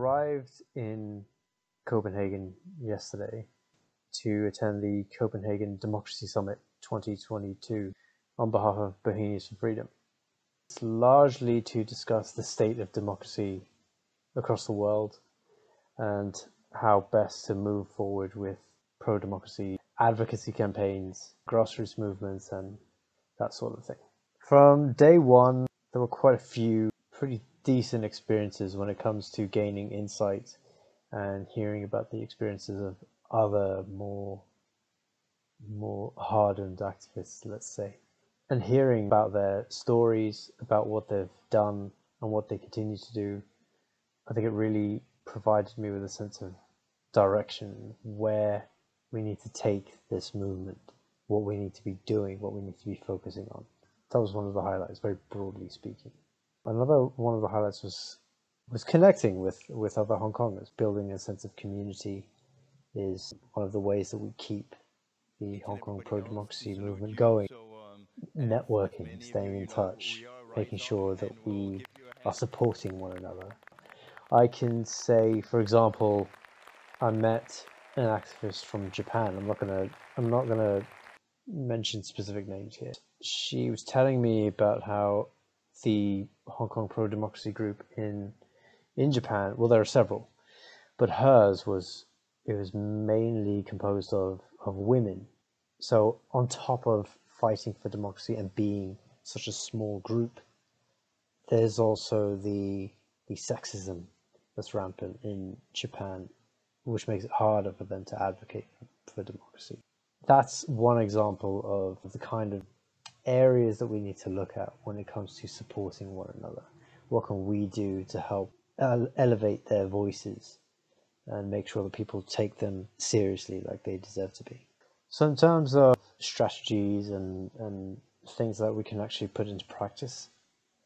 arrived in Copenhagen yesterday to attend the Copenhagen Democracy Summit 2022 on behalf of Bauhinias For Freedom. It's largely to discuss the state of democracy across the world and how best to move forward with pro-democracy advocacy campaigns, grassroots movements, and that sort of thing. From day one, there were quite a few pretty decent experiences when it comes to gaining insight and hearing about the experiences of other more hardened activists, let's say, and hearing about their stories, about what they've done and what they continue to do. I think it really provided me with a sense of direction, where we need to take this movement, what we need to be doing, what we need to be focusing on. That was one of the highlights, very broadly speaking. Another one of the highlights was connecting with other Hongkongers. Building a sense of community is one of the ways that we keep the Hong Kong pro-democracy movement going. Networking, staying in touch, making sure that we are supporting one another. I can say, for example, I met an activist from Japan. I'm not gonna mention specific names here. She was telling me about how the Hong Kong pro-democracy group in Japan, well, there are several, but hers was mainly composed of women. So on top of fighting for democracy and being such a small group, there's also the sexism that's rampant in Japan, which makes it harder for them to advocate for democracy. That's one example of the kind of areas that we need to look at when it comes to supporting one another. What can we do to help elevate their voices and make sure that people take them seriously like they deserve to be? So in terms of strategies and things that we can actually put into practice,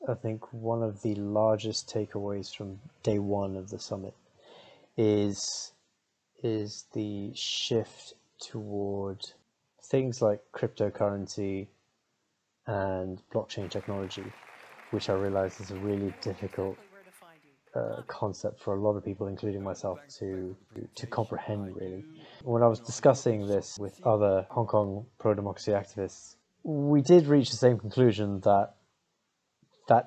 I think one of the largest takeaways from day one of the summit is the shift toward things like cryptocurrency and blockchain technology, which I realize is a really difficult concept for a lot of people, including myself, to comprehend, really. When I was discussing this with other Hong Kong pro-democracy activists, we did reach the same conclusion that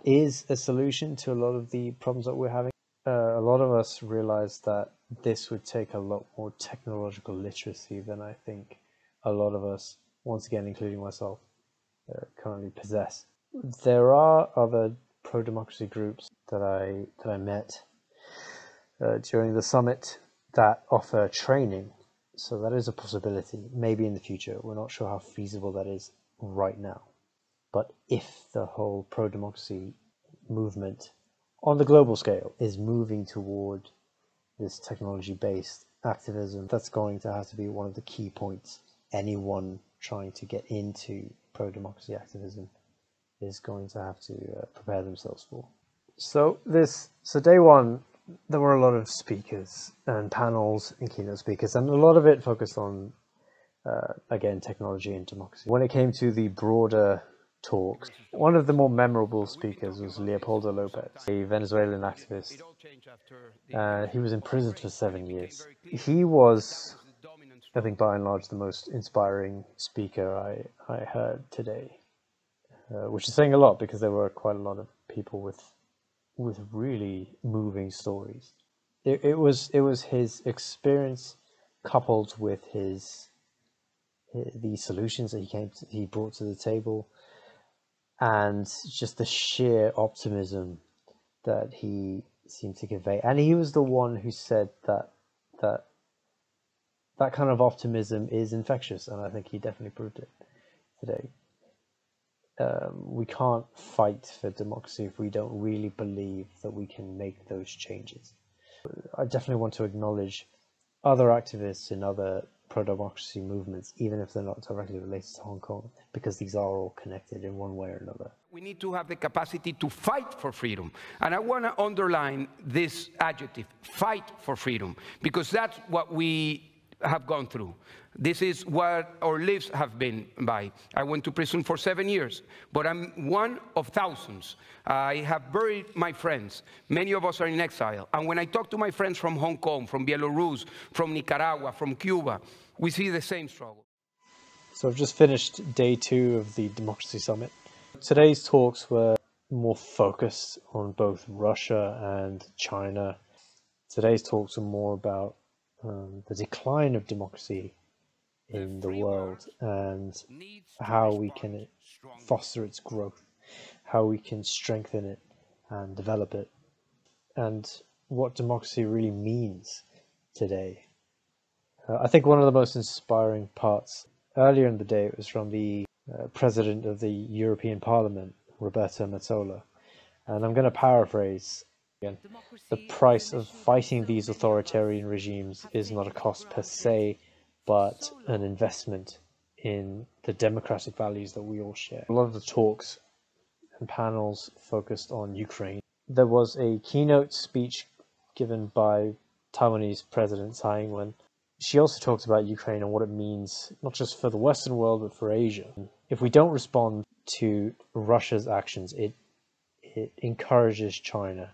is a solution to a lot of the problems that we're having. A lot of us realized that this would take a lot more technological literacy than I think a lot of us, once again including myself, currently possess. There are other pro-democracy groups that I met during the summit that offer training, so that is a possibility, maybe in the future. We're not sure how feasible that is right now. But if the whole pro-democracy movement on the global scale is moving toward this technology-based activism, that's going to have to be one of the key points anyone trying to get into pro-democracy activism is going to have to prepare themselves for. So day one, there were a lot of speakers and panels and keynote speakers, and a lot of it focused on, again, technology and democracy. When it came to the broader talks, one of the more memorable speakers was Leopoldo Lopez, a Venezuelan activist. He was imprisoned for 7 years. He was, I think, by and large, the most inspiring speaker I heard today, which is saying a lot because there were quite a lot of people with really moving stories. It was his experience coupled with the solutions that he brought to the table, and just the sheer optimism that he seemed to convey. And he was the one who said that kind of optimism is infectious, and I think he definitely proved it today. We can't fight for democracy if we don't really believe that we can make those changes. I definitely want to acknowledge other activists in other pro-democracy movements, even if they're not directly related to Hong Kong, because these are all connected in one way or another. We need to have the capacity to fight for freedom. And I want to underline this adjective, fight for freedom, because that's what we have gone through. This is what our lives have been by. I went to prison for 7 years, but I'm one of thousands. I have buried my friends. Many of us are in exile. And when I talk to my friends from Hong Kong, from Belarus, from Nicaragua, from Cuba, we see the same struggle. So I've just finished day 2 of the Democracy Summit. Today's talks were more focused on both Russia and China. Today's talks are more about the decline of democracy in the world and how we can foster its growth, how we can strengthen it and develop it, and what democracy really means today. I think one of the most inspiring parts earlier in the day, it was from the President of the European Parliament, Roberta Metsola, and I'm going to paraphrase again. The price of fighting these authoritarian regimes is not a cost per se, but an investment in the democratic values that we all share. A lot of the talks and panels focused on Ukraine. There was a keynote speech given by Taiwanese President Tsai Ing-wen. She also talked about Ukraine and what it means, not just for the Western world, but for Asia. If we don't respond to Russia's actions, it encourages China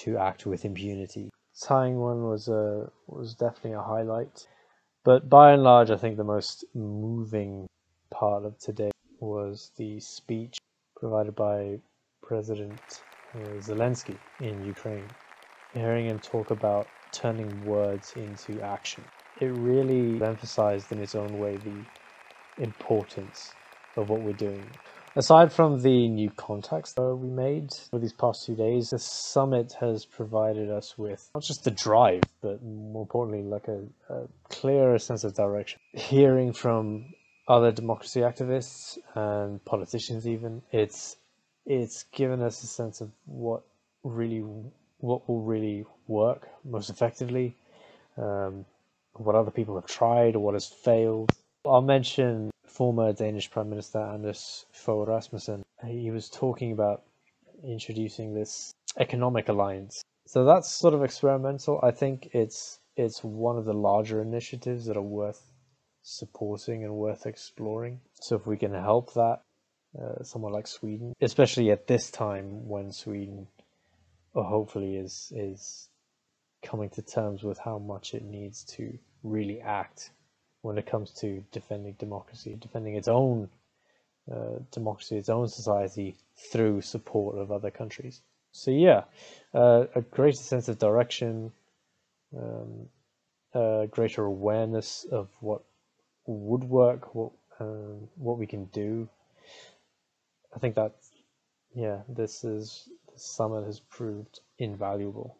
to act with impunity. Tsai Ing-wen was definitely a highlight. But by and large, I think the most moving part of today was the speech provided by President Zelensky in Ukraine. Hearing him talk about turning words into action. It really emphasized in its own way the importance of what we're doing. Aside from the new contacts that we made over these past 2 days, the summit has provided us with not just the drive, but more importantly, like a clearer sense of direction. Hearing from other democracy activists and politicians even, it's given us a sense of what will really work most effectively, what other people have tried or what has failed. I'll mention former Danish Prime Minister Anders Fogh Rasmussen. He was talking about introducing this economic alliance. So that's sort of experimental. I think it's one of the larger initiatives that are worth supporting and worth exploring. So if we can help that, someone like Sweden, especially at this time when Sweden hopefully is coming to terms with how much it needs to really act when it comes to defending democracy, defending its own democracy, its own society through support of other countries. So yeah, a greater sense of direction, a greater awareness of what would work, what we can do. I think that, yeah, this summit has proved invaluable.